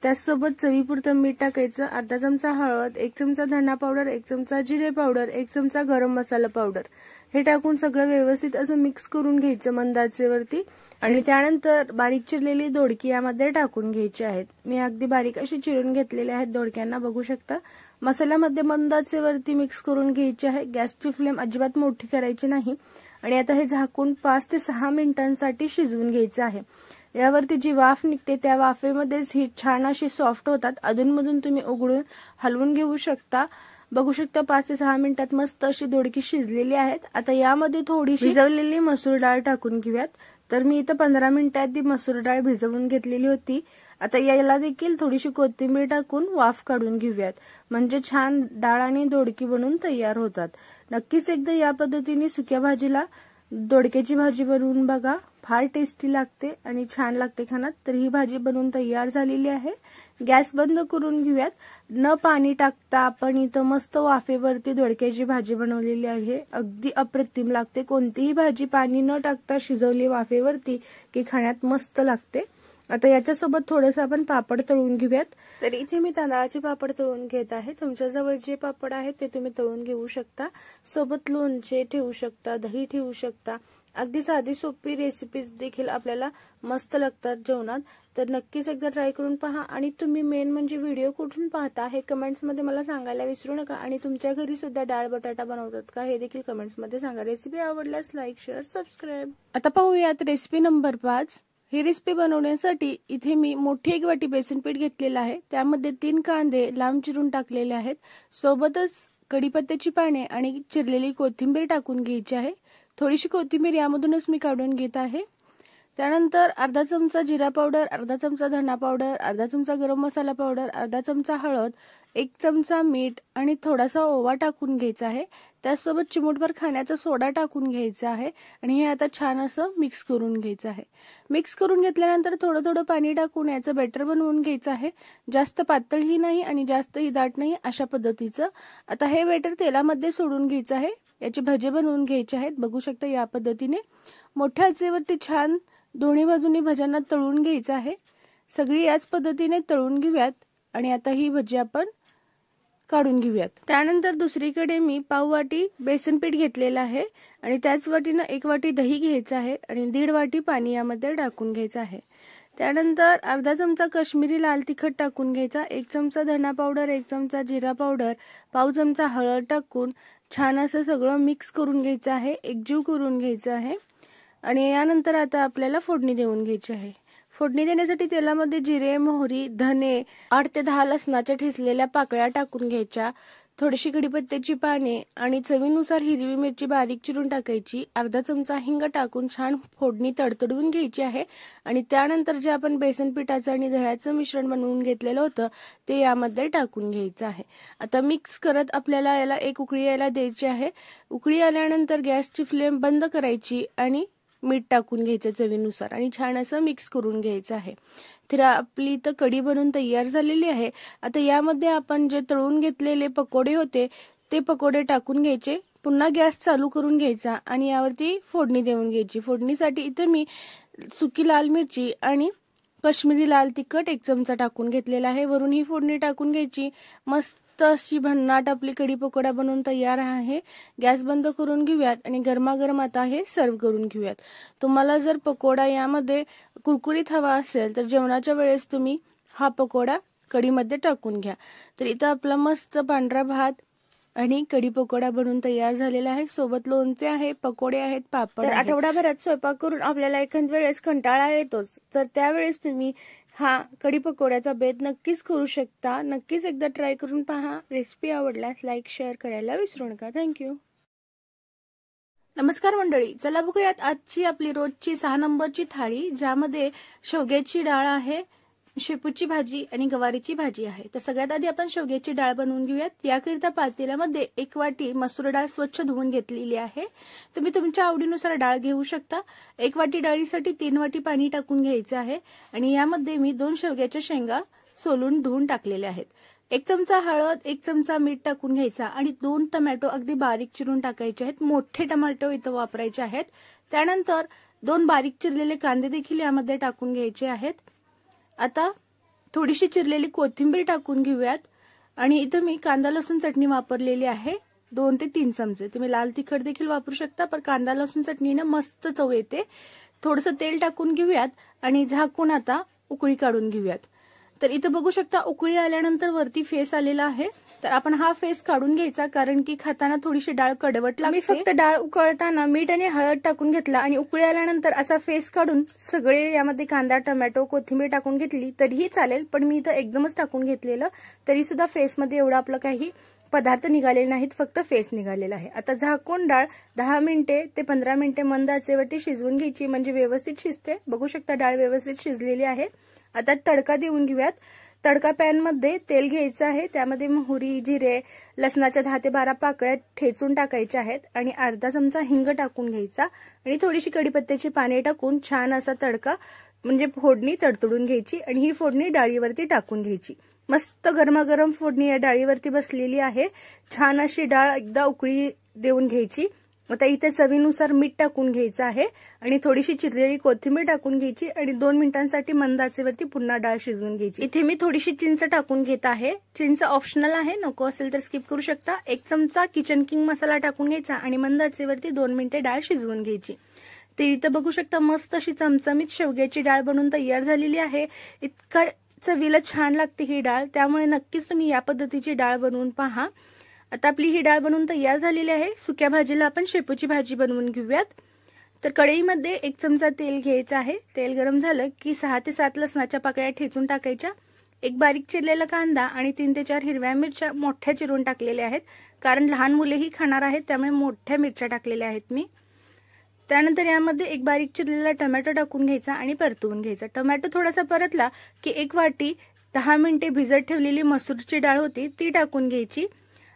त्याचसोबत चवीपुरतं मीठ टाकायचं, अर्धा चमचा हळद, 1 चमचा धना पावडर, 1 चमचा जिरे पावडर, 1 चमचा गरम मसाला पावडर हे टाकून सगळं व्यवस्थित असं मिक्स करून घ्यायचं मंद आचेवरती. आणि त्यानंतर बारीक चिरलेली दोडकी यामध्ये टाकून घ्यायची आहेत. मी अगदी बारीक अशी चिरून घेतलेले आहेत दोडक्यांना, बघू शकता. मसाल्यामध्ये मंद आचेवरती मिक्स करून घ्यायची आहे. गॅसची फ्लेम अजिबात मोठी करायची नाही आणि आता हे झाकून 5 ते 6 मिनिटांसाठी शिजवून घ्यायचं आहे. यावरती जी वाफ निघते त्या वाफेमध्येच ही छान अशी सॉफ्ट होतात। अधूनमधून तुम्ही उघडून हलवून घेऊ शकता। बघू शकता 5 ते 6 मिनिटात मस्त अशी दोडकी शिजलेली आहेत। आता यामध्ये थोडीशी भिजवलेली मसूर डाळ टाकून घेऊयात। तर मी इथं 15 मिनिटात ती मसूर डाळ भिजवून घेतलेली होती। आता याला देखील थोडीशी कोथिंबीर टाकून वाफ काढून घेऊयात, म्हणजे छान डाळ आणि दोडकी बनवून तयार होतात। नक्कीच एकदा या पद्धतीने सुक्या भाजीला दोडक्याची भाजी बनवून बघा, फार टेस्टी लागते आणि छान लागते खाण्यात। तर ही भाजी बनवून तयार झालेली आहे। गॅस बंद करून घेऊयात। न पाणी टाकता आपण इथं मस्त वाफेवरती दोडक्याची भाजी बनवलेली आहे। अगदी अप्रतिम लागते। कोणतीही भाजी पाणी न टाकता शिजवली वाफेवरती की खाण्यात मस्त लागते। आता याच्यासोबत थोडंसं आपण पापड तळून घेऊयात। तर इथे मी तांदळाचे पापड तळून घेत आहे। तुमच्याजवळ जे पापड आहेत ते तुम्ही तळून घेऊ शकता। सोबत लोणचे ठेवू शकता, दही ठेवू शकता। अगदी साधी सोपी रेसिपीज देखील आपल्याला मस्त लागतात जेवणात। तर नक्कीच एकदा ट्राय करून पहा। आणि तुम्ही मेन म्हणजे व्हिडिओ कुठून पाहता हे कमेंट्स मध्ये मला सांगायला विसरू नका। आणि तुमच्या घरी सुद्धा डाळ बटाटा बनवतात का हे देखील कमेंट्स मध्ये सांगा। रेसिपी आवडल्यास लाईक, शेअर, सबस्क्राईब। आता पाहूयात रेसिपी नंबर 5। ही रेसिपी बनवण्यासाठी इथे मी मोठी 1 वाटी बेसन पीठ घेतलेलं आहे। त्यामध्ये 3 कांदे लांब चिरून टाकलेले आहेत। सोबतच कढीपत्त्याची पाने आणि चिरलेली कोथिंबीर टाकून घ्यायची आहे। थोडीशी कोथिंबीर यामधूनच मी काढून घेत आहे। त्यानंतर अर्धा चमचा जिरा पावडर, अर्धा चमचा धना पावडर, अर्धा चमचा गरम मसाला पावडर, अर्धा चमचा हळद, 1 चमचा मीठ आणि थोडासा ओवा टाकून घ्यायचा आहे। त्यासोबत चिमूटभर खाण्याचा सोडा टाकून घ्यायचा आहे आणि हे आता छान असं मिक्स करून घ्यायचं आहे। मिक्स करून घेतल्यानंतर थोडं थोडं पाणी टाकून याचं बॅटर बनवून घ्यायचं आहे। जास्त पातळही नाही आणि जास्तही दाट नाही, अशा पद्धतीचं। आता हे बॅटर तेलामध्ये सोडून घ्यायचं आहे। याचे भजे बनवून घ्यायचे आहेत। बघू शकता या पद्धतीने मोठ्या आचेवरती छान दोन्ही बाजूनी भज्यांना तळून घ्यायचं आहे। सगळी याच पद्धतीने तळून घेऊयात आणि आता ही भजी आपण काढून घेऊयात। त्यानंतर दुसरीकडे मी पाव वाटी बेसन पीठ घेतलेलं आहे आणि त्याच वाटीनं 1 वाटी दही घ्यायचं आहे आणि 1.5 वाटी पाणी यामध्ये टाकून घ्यायचं आहे। त्यानंतर अर्धा चमचा काश्मीरी लाल तिखट टाकून घ्यायचा, 1 चमचा धना पावडर, 1 चमचा जिरा पावडर, पाव चमचा हळद टाकून छान असं सगळं मिक्स करून घ्यायचं आहे, एकजीव करून घ्यायचं आहे। आणि यानंतर आता आपल्याला फोडणी देऊन घ्यायची आहे। फोडणी देण्यासाठी तेलामध्ये जिरे, मोहरी, धने, 8 ते 10 लसणाच्या ठेचलेल्या पाकळ्या टाकून घ्यायच्या, थोडीशी कढीपत्त्याची पाने आणि चवीनुसार हिरवी मिरची बारीक चिरून टाकायची, अर्धा चमचा हिंग टाकून छान फोडणी तडतडवून घ्यायची आहे। आणि त्यानंतर जे आपण बेसन पिठाचं आणि दह्याचं मिश्रण बनवून घेतलेलं होतं ते यामध्ये टाकून घ्यायचं आहे। आता मिक्स करत आपल्याला याला 1 उकळी यायला द्यायची आहे। उकळी आल्यानंतर गॅसची फ्लेम बंद करायची आणि मीठ टाकून घ्यायचं चवीनुसार आणि छान असं मिक्स करून घ्यायचं आहे। तर आपली तर कढी बनवून तयार झालेली आहे। आता यामध्ये आपण जे तळून घेतलेले पकोडे होते ते पकोडे टाकून घ्यायचे, पुन्हा गॅस चालू करून घ्यायचा आणि यावरती फोडणी देऊन घ्यायची। फोडणीसाठी इथे मी सुकी लाल मिरची आणि काश्मीरी लाल तिखट 1 चमचा टाकून घेतलेला आहे। वरून ही फोडणी टाकून घ्यायची। मस्त अशी भन्नाट आपली कढी पकोडा बनवून तयार आहे। गॅस बंद करून घेऊयात आणि गरमागरम आता हे सर्व करून घेऊयात। तुम्हाला जर पकोडा यामध्ये कुरकुरीत हवा असेल तर जेवणाच्या वेळेस तुम्ही हा पकोडा कढीमध्ये टाकून घ्या। तर इथं आपला मस्त पांढरा भात आणि कढी पकोडा बनवून तयार झालेला आहे। सोबत लोणचे आहे, पकोडे आहेत, पापड आहेत। आठवडाभरात स्वयंपाक करून आपल्याला एखाद्या वेळेस कंटाळा येतोच, तर त्यावेळेस तुम्ही हा कढी पकोड्याचा बेत नक्कीच करू शकता। नक्कीच एकदा ट्राय करून पहा। रेसिपी आवडल्यास लाईक, शेअर करायला विसरू नका। थँक्यू। नमस्कार मंडळी, चला बघूयात आजची आपली रोजची 6 नंबरची थाळी, ज्यामध्ये शेवग्याची डाळ आहे, शेपूची भाजी आणि गवारीची भाजी आहे। तर सगळ्यात आधी आपण शेवग्याची डाळ बनवून घेऊयात। याकरिता पातेल्यामध्ये 1 वाटी मसूर डाळ स्वच्छ धुवून घेतलेली आहे। तुम्ही तुमच्या आवडीनुसार डाळ घेऊ शकता। 1 वाटी डाळीसाठी 3 वाटी पाणी टाकून घ्यायचे आहे आणि यामध्ये मी 2 शेवग्याच्या शेंगा सोलून धुवून टाकलेल्या आहेत। 1 चमचा हळद, 1 चमचा मीठ टाकून घ्यायचा आणि 2 टोमॅटो अगदी बारीक चिरून टाकायचे आहेत। मोठे टोमॅटो इथं वापरायचे आहेत। त्यानंतर 2 बारीक चिरलेले कांदे देखील यामध्ये टाकून घ्यायचे आहेत। आता थोडीशी चिरलेली कोथिंबीर टाकून घेऊयात आणि इथं मी कांदा लसूण चटणी वापरलेली आहे 2 ते 3 चमचे। तुम्ही लाल तिखट देखील वापरू शकता, पण कांदा लसूण चटणीने मस्त चव येते। थोडंसं तेल टाकून घेऊयात आणि झाकून आता उकळी काढून घेऊयात। तर इथं बघू शकता उकळी आल्यानंतर वरती फेस आलेला आहे। तर आपण हा फेस काढून घ्यायचा, कारण की खाताना थोडीशी डाळ कडवट लागते। मी फक्त डाळ उकळताना मीठ आणि हळद टाकून घेतला आणि उकळी आल्यानंतर असा फेस काढून सगळे यामध्ये कांदा, टोमॅटो, कोथिंबीर टाकून घेतली तरीही चालेल, पण मी इथं एकदमच टाकून घेतलेलं, तरी सुद्धा फेसमध्ये एवढं आपलं काही पदार्थ निघालेले नाहीत, फक्त फेस निघालेला आहे। आता झाकून डाळ 10 मिनिटे ते 15 मिनिटे मंद आचेवरती शिजवून घ्यायची, म्हणजे व्यवस्थित शिजते। बघू शकता डाळ व्यवस्थित शिजलेली आहे। आता तडका देऊन घेऊयात। तडका पॅन मध्ये तेल घ्यायचं आहे, त्यामध्ये मोहरी, जिरे, लसणाच्या 10 ते 12 पाकळ्या ठेचून टाकायच्या आहेत आणि अर्धा चमचा हिंग टाकून घ्यायचा आणि थोडीशी कढीपत्त्याची पाने टाकून छान असा तडका म्हणजे फोडणी तडतडून घ्यायची आणि ही फोडणी डाळीवरती टाकून घ्यायची। मस्त गरमागरम फोडणी या डाळीवरती बसलेली आहे। छान अशी डाळ एकदा उकळी देऊन घ्यायची। आता इथे चवीनुसार मीठ टाकून घ्यायचं आहे आणि थोडीशी चिरलेली कोथिंबीर टाकून घ्यायची आणि 2 मिनिटांसाठी मंद आचेवरती पुन्हा डाळ शिजवून घ्यायची। इथे मी थोडीशी चिंच टाकून घेत आहे। चिंच ऑप्शनल आहे, नको असेल तर स्किप करू शकता। 1 चमचा किचन किंग मसाला टाकून घ्यायचा आणि मंद आचेवरती 2 मिनिटे डाळ शिजवून घ्यायची। ते इथं बघू शकता मस्त अशी चमचमीत शेवग्याची डाळ बनवून तयार झालेली आहे। इतका चवीला छान लागते ही डाळ, त्यामुळे नक्कीच तुम्ही या पद्धतीची डाळ बनवून पहा। आता आपली ही डाळ बनवून तयार झालेली आहे। सुक्या भाजीला आपण शेपूची भाजी बनवून घेऊयात। तर कढईमध्ये 1 चमचा तेल घ्यायचं आहे। तेल गरम झालं की 6 ते 7 लसणाच्या पाकळ्या ठेचून टाकायच्या, एक बारीक चिरलेला कांदा आणि 3 ते 4 हिरव्या मिरच्या मोठ्या चिरून टाकलेल्या आहेत, कारण लहान मुलेही खाणार आहेत, त्यामुळे मोठ्या मिरच्या टाकलेल्या आहेत मी। त्यानंतर यामध्ये एक बारीक चिरलेला टोमॅटो टाकून घ्यायचा आणि परतवून घ्यायचा। टोमॅटो थोडासा परतला की 1 वाटी 10 मिनिटे भिजत ठेवलेली मसूरची डाळ होती ती टाकून घ्यायची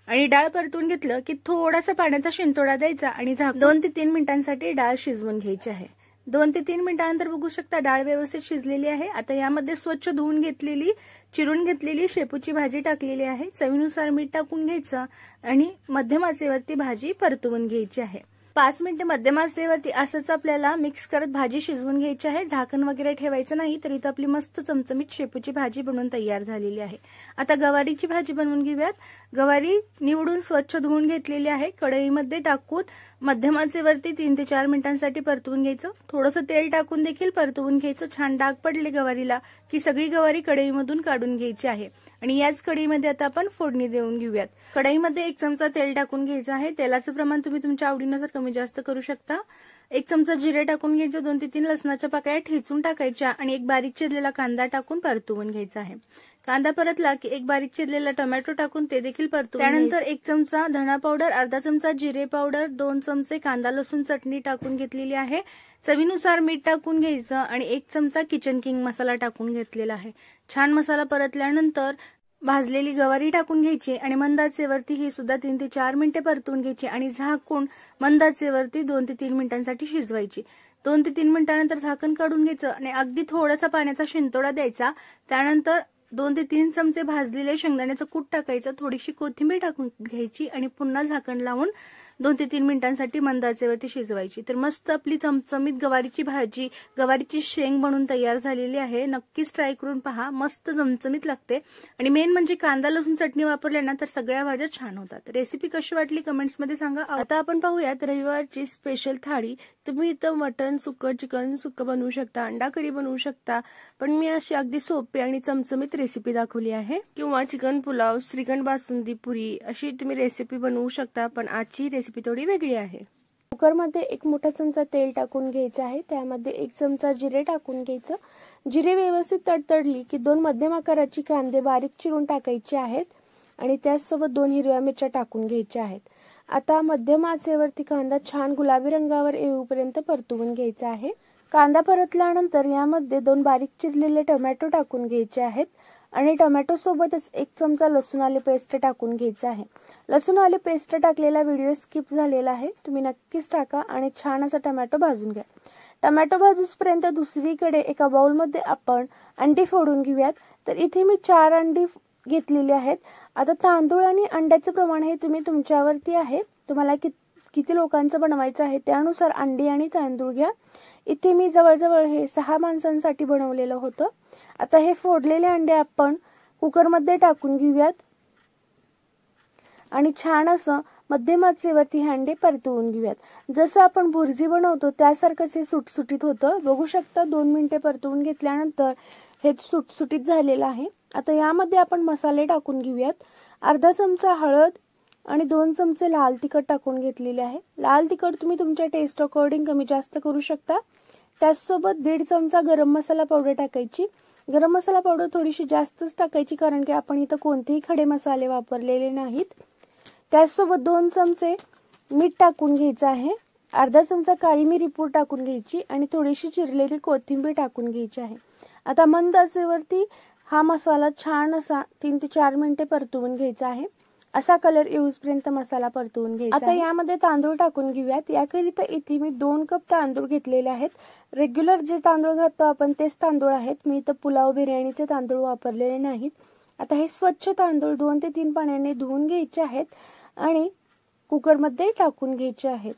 आणि डाळ परतून घेतलं की थोडासा पाण्याचा शिंतोडा द्यायचा आणि 2 ते 3 मिनिटांसाठी डाळ शिजवून घ्यायची आहे। 2 ते 3 मिनिटांनंतर बघू शकता डाळ व्यवस्थित शिजलेली आहे। आता यामध्ये स्वच्छ धुवून घेतलेली चिरून घेतलेली शेपूची भाजी टाकलेली आहे। चवीनुसार मीठ टाकून घ्यायचं आणि मध्यम आचेवरती भाजी परतवून घ्यायची आहे। 5 मिनिटे मध्यम आचेवरती असंच आपल्याला मिक्स करत भाजी शिजवून घ्यायची आहे। झाकण वगैरे ठेवायचं नाही, तर इथं आपली मस्त चमचमीत शेपूची भाजी बनवून तयार झालेली आहे। आता गवारीची भाजी बनवून घेऊयात। गवारी निवडून स्वच्छ धुवून घेतलेली आहे। कढईमध्ये टाकून मध्यम आचेवरती 3 ते 4 मिनिटांसाठी परतवून घ्यायचं। थोडंसं तेल टाकून देखील परतवून घ्यायचं। छान डाग पडले गवारीला की सगळी गवारी कढईमधून काढून घ्यायची आहे आणि याच कढईमध्ये आता आपण फोडणी देऊन घेऊयात। कढईमध्ये 1 चमचा तेल टाकून घ्यायचं आहे। तेलाचं प्रमाण तुम्ही तुमच्या आवडीनुसार कमी जास्त करू शकता। 1 चमचा जिरे टाकून घ्यायचे, 2 ते 3 लसणाच्या पाकळ्या ठेचून टाकायच्या आणि एक बारीक चिरलेला कांदा टाकून परतवून घ्यायचा आहे। कांदा परतला की एक बारीक चिरलेला टोमॅटो टाकून ते देखील परतवून त्यानंतर 1 चमचा धना पावडर, अर्धा चमचा जिरे पावडर, 2 चमचे कांदा लसूण चटणी टाकून घेतलेली आहे। चवीनुसार मीठ टाकून घ्यायचं आणि 1 चमचा किचन किंग मसाला टाकून घेतलेला आहे। छान मसाला परतल्यानंतर भाजलेली गवारी टाकून घ्यायची आणि मंद आचेवरती ही सुद्धा 3 ते 4 मिनिटे परतवून घ्यायची आणि झाकून मंद आचेवरती 2 ते 3 मिनिटांसाठी शिजवायची। 2 ते 3 मिनिटांनंतर झाकण काढून घ्यायचं आणि अगदी थोडासा पाण्याचा शिंतोडा द्यायचा। त्यानंतर 2 ते 3 चमचे भाजलेले शेंगदाण्याचं कूट टाकायचं, थोडीशी कोथिंबीर टाकून घ्यायची आणि पुन्हा झाकण लावून 2 ते 3 मिनिटांसाठी मंद आचेवरती शिजवायची। तर मस्त आपली चमचमीत गवारीची भाजी, गवारीची शेंग बनवून तयार झालेली आहे। नक्कीच ट्राय करून पहा, मस्त चमचमीत लागते आणि मेन म्हणजे कांदा लसूण चटणी वापरल्या ना तर सगळ्या भाज्या छान होतात। रेसिपी कशी वाटली कमेंट्स मध्ये सांगा। आता आपण पाहूयात रविवारची स्पेशल थाळी। तुम्ही इथं मटन सुक्क, चिकन सुक्क बनवू शकता, अंडा करी बनवू शकता, पण मी अशी अगदी सोपी आणि चमचमीत रेसिपी दाखवली आहे। किंवा चिकन पुलाव, श्रीखंड बासुंदी पुरी अशी तुम्ही रेसिपी बनवू शकता, पण आजची रेसिपी थोडी वेगळी आहे। कुकरमध्ये 1 मोठा चमचा तेल टाकून घ्यायचं आहे। त्यामध्ये 1 चमचा जिरे टाकून घ्यायचं। जिरे व्यवस्थित तडतडली की 2 मध्यम आकाराची कांदे बारीक चिरून टाकायचे आहेत आणि त्याचसोबत 2 हिरव्या मिरच्या टाकून घ्यायच्या आहेत। आता मध्यम आचेवरती कांदा छान गुलाबी रंगावर येऊपर्यंत परतवून घ्यायचा आहे। कांदा परतल्यानंतर यामध्ये 2 बारीक चिरलेले टोमॅटो टाकून घ्यायचे आहेत आणि टोमॅटो सोबतच 1 चमचा लसूण आले पेस्ट टाकून घ्यायचा आहे। लसूण आले पेस्ट टाकलेला व्हिडिओ स्किप झालेला आहे, तुम्ही नक्कीच टाका आणि छान असा टोमॅटो भाजून घ्या। टोमॅटो भाजूसपर्यंत दुसरीकडे एका बाउलमध्ये आपण अंडी फोडून घेऊयात। तर इथे मी 4 अंडी घेतलेली आहेत। आता तांदूळ आणि अंड्याचं प्रमाण हे तुम्ही तुमच्यावरती आहे, तुम्हाला किती लोकांचं बनवायचं आहे त्यानुसार अंडी आणि तांदूळ घ्या। इथे मी जवळजवळ हे 6 माणसांसाठी बनवलेलं होतं। आता हे फोडलेले अंडे आपण कुकरमध्ये टाकून घेऊयात आणि छान असं मध्यम आचेवरती हे अंडे परतवून घेऊयात। जसं आपण भुर्जी बनवतो त्यासारखंच हे सुटसुटीत होतं। बघू शकता 2 मिनिटे परतवून घेतल्यानंतर हे सुटसुटीत झालेलं आहे। आता यामध्ये आपण मसाले टाकून घेऊयात। अर्धा चमचा हळद आणि 2 चमचे लाल तिखट टाकून घेतलेले आहे। लाल तिखट तुम्ही तुमच्या टेस्ट अकॉर्डिंग कमी जास्त करू शकता। त्याचसोबत 1.5 चमचा गरम मसाला पावडर टाकायची। गरम मसाला पावडर थोडीशी जास्तच टाकायची, कारण की आपण इथं कोणतेही खडे मसाले वापरलेले नाहीत। त्याचसोबत 2 चमचे मीठ टाकून घ्यायचं आहे। अर्धा चमचा काळी मिरी पूड टाकून घ्यायची आणि थोडीशी चिरलेली कोथिंबीर टाकून घ्यायची आहे। आता मंद आचेवरती हा मसाला छान असा 3 ते 4 मिनिटे परतवून घ्यायचा आहे। असा कलर येऊपर्यंत मसाला परतवून घ्यायचा। आता यामध्ये तांदूळ टाकून घेऊयात। याकरिता इथे मी 2 कप तांदूळ घेतलेले आहेत। रेग्युलर जे तांदूळ घालतो आपण तेच तांदूळ आहेत। मी इथं पुलाव बिर्याणीचे तांदूळ वापरलेले नाहीत। आता हे स्वच्छ तांदूळ 2 ते 3 पाण्याने धुवून घ्यायचे आहेत आणि कुकरमध्ये टाकून घ्यायचे आहेत।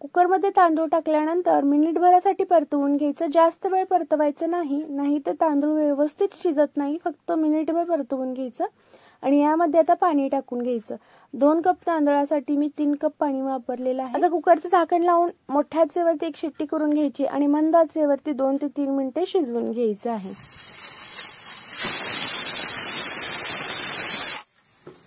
कुकरमध्ये तांदूळ टाकल्यानंतर मिनिटभरासाठी परतवून घ्यायचं। जास्त वेळ परतवायचं नाही तर तांदूळ व्यवस्थित शिजत नाही। फक्त मिनिटभर परतवून घ्यायचं आणि यामध्ये आता पाणी टाकून घ्यायचं। 2 कप तांदळासाठी मी 3 कप पाणी वापरलेलं आहे। आता कुकरचं झाकण लावून मोठ्या आचेवरती 1 शिट्टी करून घ्यायची आणि मंद आचेवरती 2 ते 3 मिनिटे शिजवून घ्यायचं आहे।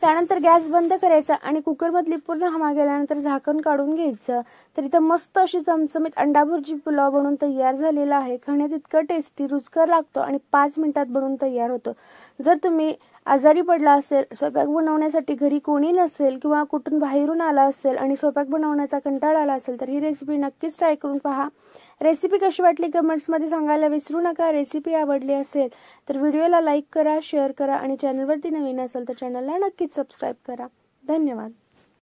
त्यानंतर गॅस बंद करायचा आणि कुकर मधली पूर्ण हवा गेल्यानंतर झाकण काढून घ्यायचं। तर इथं मस्त अशी चमचमीत अंडा भुर्जी पुलाव बनवून तयार झालेला आहे। खाण्यात इतकं टेस्टी रुचकर लागतो आणि 5 मिनिटात बनवून तयार होतो। जर तुम्ही आजारी पडला असेल, स्वयंपाक बनवण्यासाठी घरी कोणी नसेल किंवा कुठून बाहेरून आला असेल आणि स्वयंपाक बनवण्याचा कंटाळा आला असेल तर ही रेसिपी नक्कीच ट्राय करून पहा। रेसिपी कशी वाटली कमेंट्समध्ये सांगायला विसरू नका। रेसिपी आवडली असेल तर व्हिडिओला लाईक करा, शेअर करा आणि चॅनलवरती नवीन असेल तर चॅनलला नक्कीच सबस्क्राईब करा। धन्यवाद।